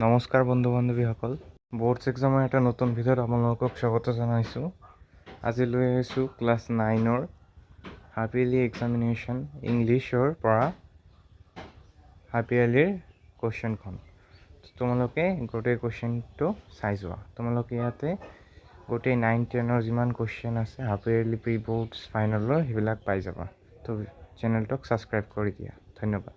নমস্কাৰ বন্ধু বান্ধৱীসকল, বৰ্ডছ এক্সামৰ এটা নতুন ভিডিঅ'ত আপোনালোকক স্বাগত জনাইছোঁ। আজি লৈ আহিছোঁ ক্লাছ 9ৰ হাফ ইয়াৰলি এক্সামিনেশ্যন ইংলিছৰ পৰা হাফ ইয়াৰলিৰ কুৱেশ্যনখন। তোমালোকে গোটেই কুৱেশ্যনটো চাই যোৱা। তোমালোকে ইয়াতে গোটেই 9-10ৰ যিমান কুৱেশ্যন আছে হাফ ইয়াৰলি প্ৰি বৰ্ডছ ফাইনেলৰ সেইবিলাক পাই যাবা। তো চেনেলটোক ছাবস্ক্ৰাইব কৰি দিয়া। ধন্যবাদ।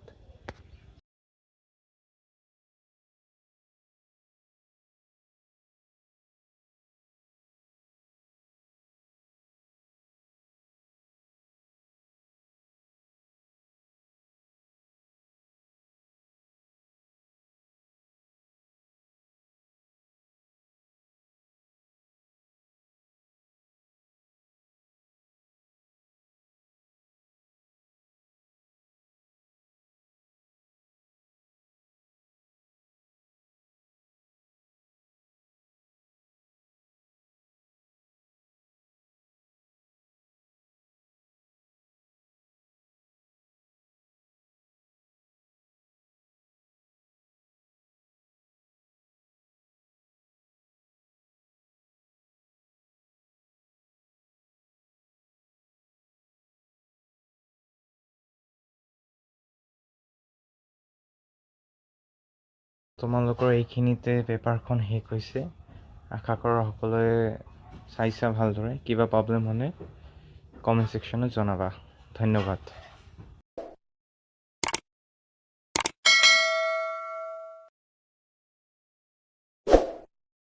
তোমালোকৰ এইখিনিতে পেপাৰখন শেষ হৈছে। আশা কৰোঁ সকলোৱে চাইছা ভালদৰে। কিবা প্ৰব্লেম হ'লে কমেণ্ট ছেকশ্যনত জনাবা। ধন্যবাদ।